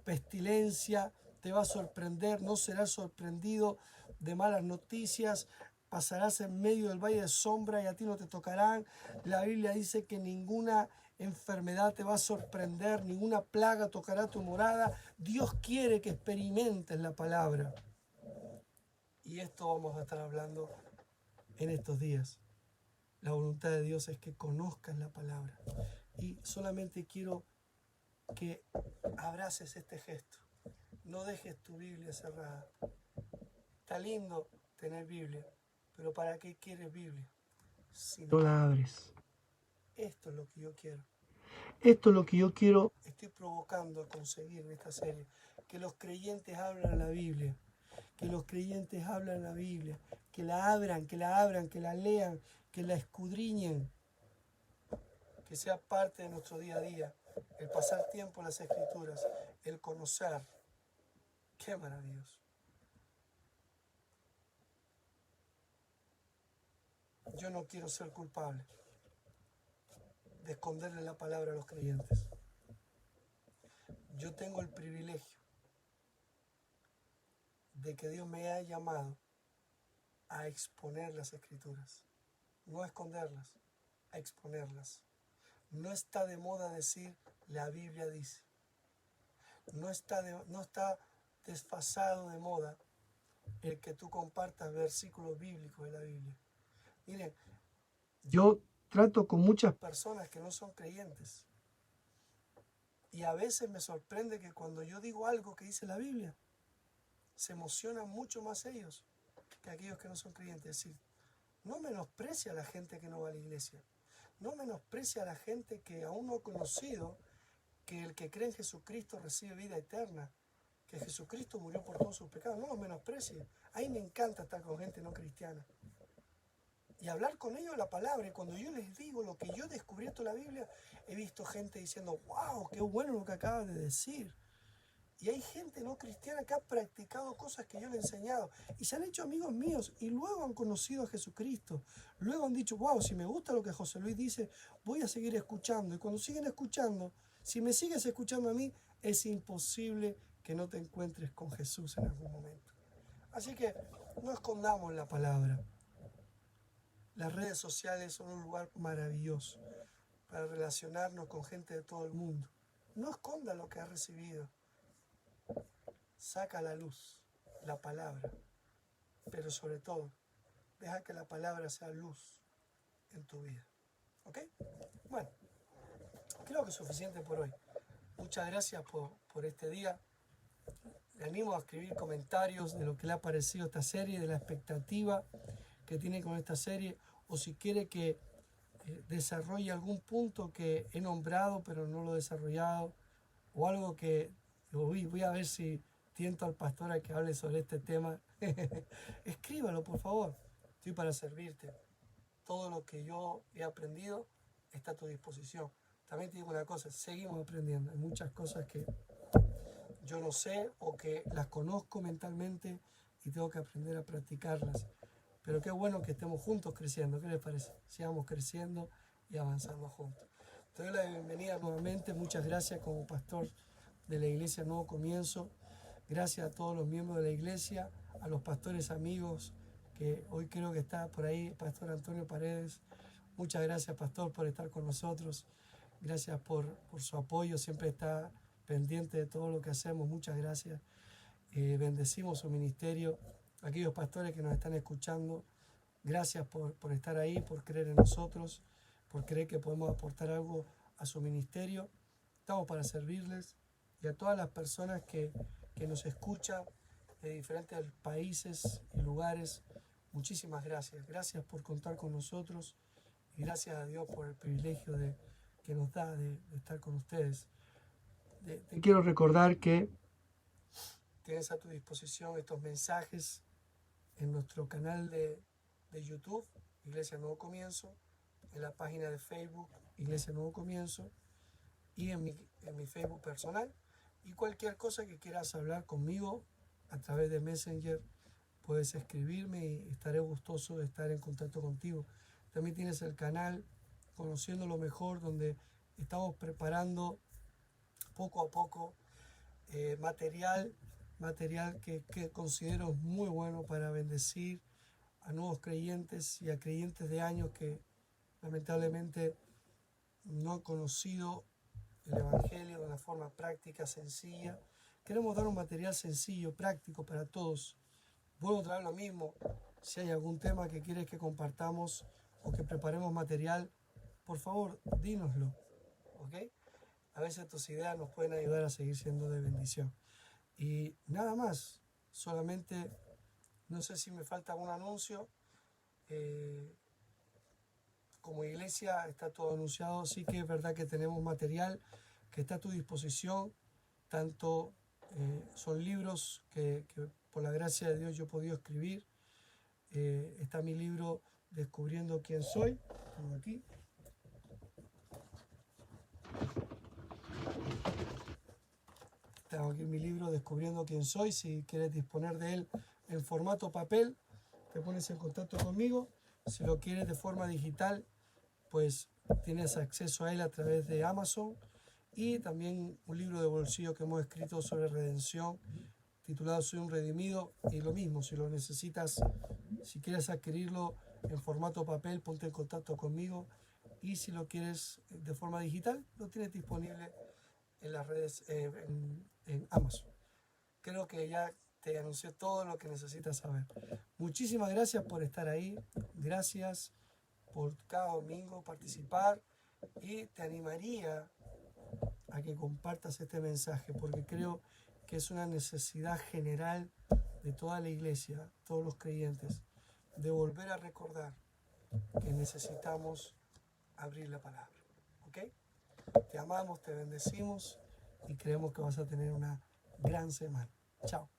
pestilencia te va a sorprender, no serás sorprendido de malas noticias. Pasarás en medio del valle de sombra y a ti no te tocarán. La Biblia dice que ninguna enfermedad te va a sorprender, ninguna plaga tocará tu morada. Dios quiere que experimentes la palabra. Y esto vamos a estar hablando en estos días. La voluntad de Dios es que conozcas la palabra. Y solamente quiero que abraces este gesto. No dejes tu Biblia cerrada. Está lindo tener Biblia, pero ¿para qué quieres Biblia si no la abres? Esto es lo que yo quiero. Esto es lo que yo quiero. Estoy provocando a conseguir en esta serie. Que los creyentes hablen la Biblia. Que los creyentes hablen la Biblia. Que la abran, que la lean, que la escudriñen. Que sea parte de nuestro día a día. El pasar tiempo en las Escrituras. El conocer. Qué maravilloso. Yo no quiero ser culpable de esconderle la palabra a los creyentes. Yo tengo el privilegio de que Dios me haya llamado a exponer las Escrituras. no a esconderlas, a exponerlas. No está de moda decir la Biblia dice. No está desfasado de moda el que tú compartas versículos bíblicos de la Biblia. Miren, yo trato con muchas personas que no son creyentes y a veces me sorprende que cuando yo digo algo que dice la Biblia, se emocionan mucho más ellos que aquellos que no son creyentes. Es decir, no menosprecia a la gente que no va a la iglesia, no menosprecia a la gente que aún no ha conocido que el que cree en Jesucristo recibe vida eterna, que Jesucristo murió por todos sus pecados. No los menosprecie. A mí me encanta estar con gente no cristiana y hablar con ellos la palabra. Y cuando yo les digo lo que yo he descubierto en la Biblia, he visto gente diciendo, wow, qué bueno lo que acabas de decir. Y hay gente no cristiana que ha practicado cosas que yo le he enseñado y se han hecho amigos míos y luego han conocido a Jesucristo. Luego han dicho, wow, si me gusta lo que José Luis dice, voy a seguir escuchando. Y cuando siguen escuchando, si me sigues escuchando a mí, es imposible que no te encuentres con Jesús en algún momento. Así que no escondamos la palabra. Las redes sociales son un lugar maravilloso para relacionarnos con gente de todo el mundo. No esconda lo que has recibido. Saca a la luz la palabra, pero sobre todo, deja que la palabra sea luz en tu vida. ¿Ok? Bueno, creo que es suficiente por hoy. Muchas gracias por este día. Le animo a escribir comentarios de lo que le ha parecido esta serie, de la expectativa que tiene con esta serie, o si quiere que desarrolle algún punto que he nombrado pero no lo he desarrollado, o algo que voy a ver si tiento al pastor a que hable sobre este tema. Escríbalo, por favor. Estoy para servirte. Todo lo que yo he aprendido está a tu disposición. También te digo una cosa, seguimos aprendiendo. Hay muchas cosas que yo no sé o que las conozco mentalmente y tengo que aprender a practicarlas. Pero qué bueno que estemos juntos creciendo. ¿Qué les parece? Sigamos creciendo y avanzando juntos. Te doy la bienvenida nuevamente. Muchas gracias como pastor de la Iglesia Nuevo Comienzo. Gracias a todos los miembros de la iglesia, a los pastores amigos, que hoy creo que está por ahí, Pastor Antonio Paredes. Muchas gracias, pastor, por estar con nosotros. Gracias por su apoyo, siempre está pendiente de todo lo que hacemos. Muchas gracias. Bendecimos su ministerio. Aquellos pastores que nos están escuchando, gracias por estar ahí, por creer en nosotros, por creer que podemos aportar algo a su ministerio. Estamos para servirles. Y a todas las personas que nos escuchan de diferentes países y lugares, muchísimas gracias. Gracias por contar con nosotros y gracias a Dios por el privilegio que nos da de estar con ustedes. Te quiero recordar que tienes a tu disposición estos mensajes en nuestro canal de YouTube, Iglesia Nuevo Comienzo, en la página de Facebook, Iglesia Nuevo Comienzo, y en mi Facebook personal. Y cualquier cosa que quieras hablar conmigo a través de Messenger, puedes escribirme y estaré gustoso de estar en contacto contigo. También tienes el canal Conociendo lo Mejor, donde estamos preparando poco a poco material que considero muy bueno para bendecir a nuevos creyentes y a creyentes de años que lamentablemente no han conocido el Evangelio de una forma práctica, sencilla. Queremos dar un material sencillo, práctico para todos. Vuelvo a traer lo mismo. Si hay algún tema que quieres que compartamos o que preparemos material, por favor, dínoslo. ¿Ok? A veces tus ideas nos pueden ayudar a seguir siendo de bendición. Y nada más. Solamente, no sé si me falta algún anuncio. Como iglesia está todo anunciado. Sí que es verdad que tenemos material que está a tu disposición. Tanto son libros que por la gracia de Dios yo he podido escribir. Está mi libro Descubriendo quién soy. Tengo aquí. Tengo aquí mi libro Descubriendo quién soy. Si quieres disponer de él en formato papel, te pones en contacto conmigo. Si lo quieres de forma digital, pues tienes acceso a él a través de Amazon. Y también un libro de bolsillo que hemos escrito sobre redención, titulado Soy un redimido. Y lo mismo, si lo necesitas, si quieres adquirirlo en formato papel, ponte en contacto conmigo. Y si lo quieres de forma digital, lo tienes disponible en las redes, en Amazon. Creo que ya te anuncié todo lo que necesitas saber. Muchísimas gracias por estar ahí. Gracias por cada domingo participar. Y te animaría a que compartas este mensaje, porque creo que es una necesidad general de toda la iglesia, todos los creyentes, de volver a recordar que necesitamos abrir la palabra. ¿Ok? Te amamos, te bendecimos y creemos que vas a tener una gran semana. Chao.